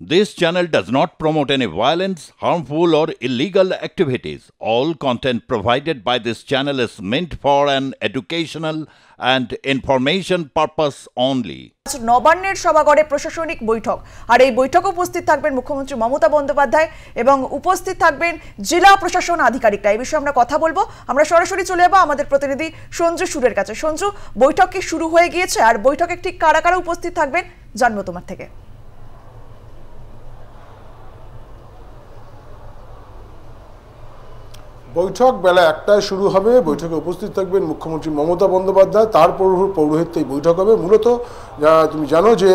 This channel does not promote any violence, harmful, or illegal activities. All content provided by this channel is meant for an educational and information purpose only. নবান্নের সভাঘরে প্রশাসনিক বৈঠক আর এই বৈঠকে উপস্থিত থাকবেন মুখ্যমন্ত্রী মমতা বন্দ্যোপাধ্যায় এবং উপস্থিত থাকবেন জেলা প্রশাসন আধিকারিকরা। এই বিষয়ে আমরা কথা বলবো। আমরা সরাসরি চলে যাব আমাদের প্রতিনিধি সঞ্জু সুরের কাছে। সঞ্জু, বৈঠক কি শুরু হয়ে গিয়েছে আর বৈঠকে ঠিক কারা কারা উপস্থিত থাকবেন জানবো তোমার থেকে। বৈঠক বেলা ১টায় শুরু হবে। বৈঠকে উপস্থিত থাকবেন মুখ্যমন্ত্রী মমতা বন্দ্যোপাধ্যায়, তার পৌরোহিত্যে বৈঠক হবে। মূলত তুমি জানো যে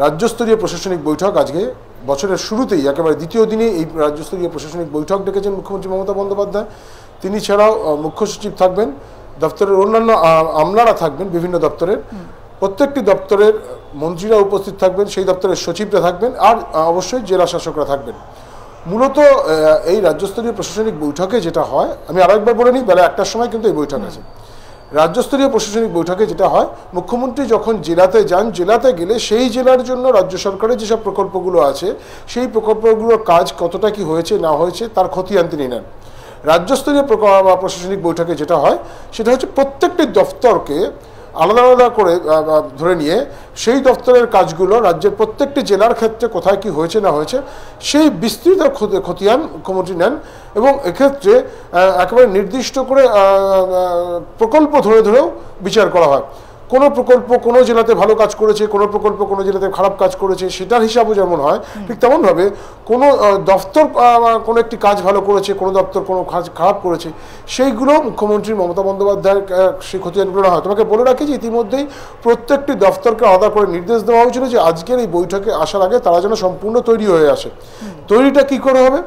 রাজ্যস্তরীয় প্রশাসনিক বৈঠক আজকে বছরের শুরুতেই একেবারে দ্বিতীয় দিনে এই রাজ্যস্তরীয় প্রশাসনিক বৈঠক ডেকেছেন মুখ্যমন্ত্রী মমতা বন্দ্যোপাধ্যায়। তিনি ছাড়াও মুখ্য সচিব থাকবেন, দপ্তরের অন্যান্য আমলারা থাকবেন, বিভিন্ন দপ্তরের প্রত্যেকটি দপ্তরের মন্ত্রীরা উপস্থিত থাকবেন, সেই দপ্তরের সচিবরা থাকবেন, আর অবশ্যই জেলা শাসকরা থাকবেন। মূলত এই রাজ্যস্তরীয় প্রশাসনিক বৈঠকে যেটা হয়, আমি আরেকবার বলে নিই, বেলা ১টার সময় কিন্তু এই বৈঠক আছে। রাজ্যস্তরীয় প্রশাসনিক বৈঠকে যেটা হয়, মুখ্যমন্ত্রী যখন জেলাতে যান, জেলাতে গেলে সেই জেলার জন্য রাজ্য সরকারের যেসব প্রকল্পগুলো আছে সেই প্রকল্পগুলোর কাজ কতটা কি হয়েছে না হয়েছে তার খতিয়ান তিনি নেন। রাজ্যস্তরীয় প্রশাসনিক বৈঠকে যেটা হয় সেটা হচ্ছে প্রত্যেকটি দফতরকে আলাদা আলাদা করে ধরে নিয়ে সেই দপ্তরের কাজগুলো রাজ্যের প্রত্যেকটি জেলার ক্ষেত্রে কোথায় কি হয়েছে না হয়েছে সেই বিস্তৃত খতিয়ান মুখ্যমন্ত্রী নেন, এবং এক্ষেত্রে একেবারে নির্দিষ্ট করে প্রকল্প ধরে ধরেও বিচার করা হয়। কোনো প্রকল্প কোনো জেলাতে ভালো কাজ করেছে, কোনো প্রকল্প কোনো জেলাতে খারাপ কাজ করেছে, সেটার হিসাবও যেমন হয়, ঠিক তেমনভাবে কোনো দফতর কোনো একটি কাজ ভালো করেছে, কোনো দপ্তর কোনো কাজ খারাপ করেছে, সেইগুলো মুখ্যমন্ত্রী মমতা বন্দ্যোপাধ্যায়ের সেই খতিয়ানগুলো হয়। তোমাকে বলে রাখি যে ইতিমধ্যেই প্রত্যেকটি দফতরকে আলাদা করে নির্দেশ দেওয়া হয়েছিল যে আজকের এই বৈঠকে আসার আগে তারা যেন সম্পূর্ণ তৈরি হয়ে আসে। তৈরিটা কী করে হবে?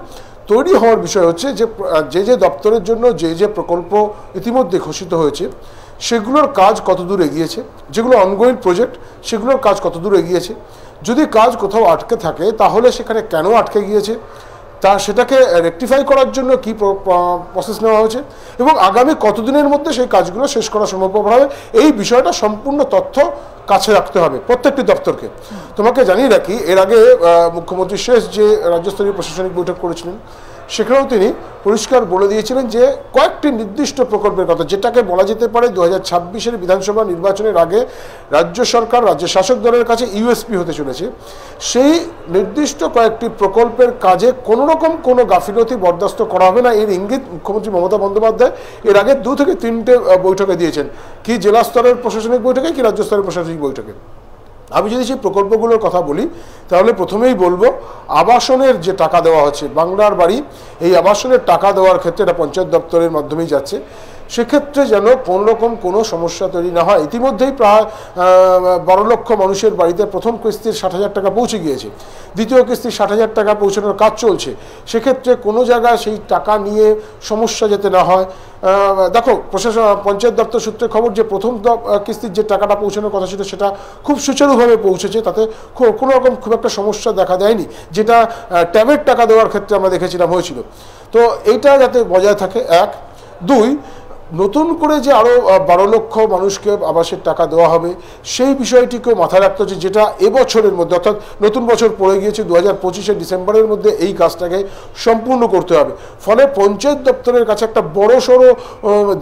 তৈরি হওয়ার বিষয় হচ্ছে যে যে দপ্তরের জন্য যে যে প্রকল্প ইতিমধ্যে ঘোষিত হয়েছে সেগুলোর কাজ কত দূর এগিয়েছে, যেগুলো অনগোয়িং প্রজেক্ট সেগুলোর কাজ কত দূর এগিয়েছে, যদি কাজ কোথাও আটকে থাকে তাহলে সেখানে কেন আটকে গিয়েছে, সেটাকে রেকটিফাই করার জন্য কী প্রসেস নেওয়া হয়েছে, এবং আগামী কতদিনের মধ্যে সেই কাজগুলো শেষ করা সম্ভব হবে, এই বিষয়টা সম্পূর্ণ তথ্য কাছে রাখতে হবে প্রত্যেকটি দপ্তরকে। তোমাকে জানিয়ে রাখি, এর আগে মুখ্যমন্ত্রী শেষ যে রাজ্যস্তরীয় প্রশাসনিক বৈঠক করেছিলেন সেখানেও তিনি পরিষ্কার বলে দিয়েছিলেন যে কয়েকটি নির্দিষ্ট প্রকল্পের কথা, যেটাকে বলা যেতে পারে 2026-এর বিধানসভা নির্বাচনের আগে রাজ্য সরকার রাজ্য শাসক দলের কাছে ইউএসপি হতে চলেছে। সেই নির্দিষ্ট কয়েকটি প্রকল্পের কাজে কোনোরকম কোনো গাফিলতি বরদাস্ত করা হবে না, এর ইঙ্গিত মুখ্যমন্ত্রী মমতা বন্দ্যোপাধ্যায় এর আগে 2 থেকে 3টে বৈঠকে দিয়েছেন, কি জেলা স্তরের প্রশাসনিক বৈঠকে কি রাজ্য স্তরের প্রশাসনিক বৈঠকে। আমি যদি সেই প্রকল্পগুলোর কথা বলি তাহলে প্রথমেই বলবো আবাসনের যে টাকা দেওয়া হচ্ছে, বাংলার বাড়ি, এই আবাসনের টাকা দেওয়ার ক্ষেত্রে এটা পঞ্চায়েত দপ্তরের মাধ্যমেই যাচ্ছে, সেক্ষেত্রে যেন কোনোরকম কোনো সমস্যা তৈরি না হয়। ইতিমধ্যেই প্রায় 12 লক্ষ মানুষের বাড়িতে প্রথম কিস্তির 60,000 টাকা পৌঁছে গিয়েছে, দ্বিতীয় কিস্তির 60,000 টাকা পৌঁছানোর কাজ চলছে। সেক্ষেত্রে কোনো জায়গায় সেই টাকা নিয়ে সমস্যা যাতে না হয়। দেখো, পঞ্চায়েত দপ্তর সূত্রে খবর যে প্রথম কিস্তির যে টাকাটা পৌঁছানোর কথা ছিল সেটা খুব সুচারুভাবে পৌঁছেছে, তাতে কোনো রকম খুব একটা সমস্যা দেখা দেয়নি, যেটা ট্যাবের টাকা দেওয়ার ক্ষেত্রে আমরা দেখেছিলাম হয়েছিল। তো এইটা যাতে বজায় থাকে, 1। 2, নতুন করে যে আরও 12 লক্ষ মানুষকে আবাসের টাকা দেওয়া হবে সেই বিষয়টিকেও মাথায় রাখতে হচ্ছে, যেটা এবছরের মধ্যে, অর্থাৎ নতুন বছর পড়ে গিয়েছে 2025-এর ডিসেম্বরের মধ্যে এই কাজটাকে সম্পূর্ণ করতে হবে। ফলে পঞ্চায়েত দপ্তরের কাছে একটা বড়সড়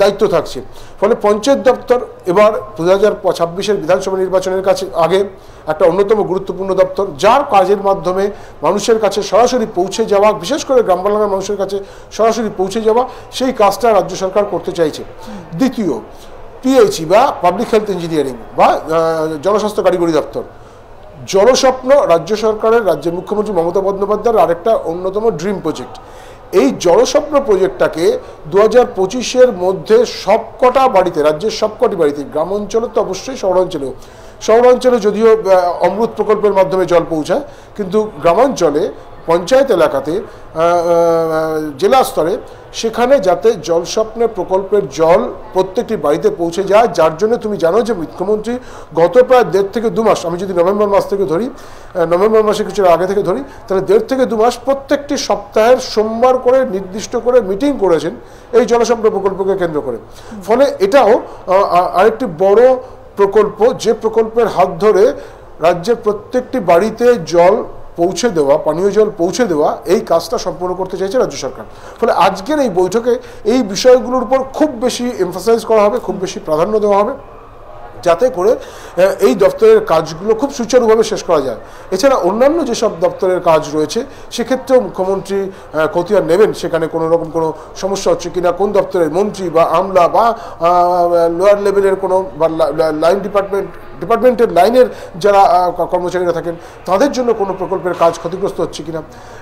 দায়িত্ব থাকছে। ফলে পঞ্চায়েত দপ্তর এবার 2026-এর বিধানসভা নির্বাচনের কাছে আগে একটা অন্যতম গুরুত্বপূর্ণ দপ্তর, যার কাজের মাধ্যমে মানুষের কাছে সরাসরি পৌঁছে যাওয়া, বিশেষ করে গ্রাম বাংলার মানুষের কাছে সরাসরি পৌঁছে যাওয়া, সেই কাজটা রাজ্য সরকার করতে চাইছে। দ্বিতীয়, পিএইচই বা পাবলিক হেলথ ইঞ্জিনিয়ারিং বা জনস্বাস্থ্য কারিগরি দপ্তর, জলস্বপ্ন রাজ্য সরকারের, রাজ্যের মুখ্যমন্ত্রী মমতা বন্দ্যোপাধ্যায়ের আরেকটা অন্যতম ড্রিম প্রজেক্ট। এই জলস্বপ্ন প্রজেক্টটাকে 2025-এর মধ্যে সবকটা বাড়িতে, রাজ্যের সবকটি বাড়িতে, গ্রাম অঞ্চলে তো অবশ্যই, শহরাঞ্চলে যদিও অমৃত প্রকল্পের মাধ্যমে জল পৌঁছায়, কিন্তু গ্রামাঞ্চলে পঞ্চায়েত এলাকাতে জেলা স্তরে সেখানে যাতে জলস্বপ্নের প্রকল্পের জল প্রত্যেকটি বাড়িতে পৌঁছে যায়, যার জন্য তুমি জানো যে মুখ্যমন্ত্রী গত প্রায় 1.5 থেকে 2 মাস, আমি যদি নভেম্বর মাস থেকে ধরি, নভেম্বর মাসে কিছু আগে থেকে ধরি, তাহলে 1.5 থেকে 2 মাস প্রত্যেকটি সপ্তাহের সোমবার করে নির্দিষ্ট করে মিটিং করেছেন এই জলস্বপ্ন প্রকল্পকে কেন্দ্র করে। ফলে এটাও আরেকটি বড় প্রকল্প, যে প্রকল্পের হাত ধরে রাজ্যের প্রত্যেকটি বাড়িতে জল পৌঁছে দেওয়া, পানীয় জল পৌঁছে দেওয়া, এই কাজটা সম্পূর্ণ করতে চাইছে রাজ্য সরকার। ফলে আজকের এই বৈঠকে এই বিষয়গুলোর উপর খুব বেশি এমফাসাইজ করা হবে, খুব বেশি প্রাধান্য দেওয়া হবে, যাতে করে এই দপ্তরের কাজগুলো খুব সুচারুভাবে শেষ করা যায়। এছাড়া অন্যান্য যেসব দপ্তরের কাজ রয়েছে সেক্ষেত্রেও মুখ্যমন্ত্রী খতিয়ান নেবেন, সেখানে কোনো রকম কোনো সমস্যা হচ্ছে কিনা, কোন দপ্তরের মন্ত্রী বা আমলা বা লোয়ার লেভেলের কোনো বা লাইন ডিপার্টমেন্টের লাইনের যারা কর্মচারীরা থাকেন তাদের জন্য কোনো প্রকল্পের কাজ ক্ষতিগ্রস্ত হচ্ছে কিনা,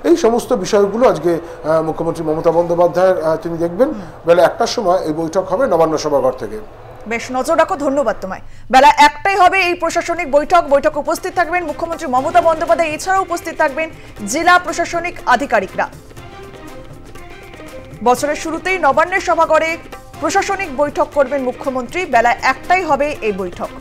এই সমস্ত বিষয়গুলো আজকে মুখ্যমন্ত্রী মমতা বন্দ্যোপাধ্যায়ের তিনি দেখবেন। বেলা 1টার সময় এই বৈঠক হবে নবান্ন সভাঘর থেকে। বেশ, নজর রাখো, ধন্যবাদ তোমায়। বেলা 1টায় হবে এই প্রশাসনিক বৈঠক উপস্থিত থাকবেন মুখ্যমন্ত্রী মমতা বন্দ্যোপাধ্যায়, এছাড়াও উপস্থিত থাকবেন জেলা প্রশাসনিক আধিকারিকরা। বছরের শুরুতেই নবান্নের সভাঘরে প্রশাসনিক বৈঠক করবেন মুখ্যমন্ত্রী, বেলা 1টায় হবে এই বৈঠক।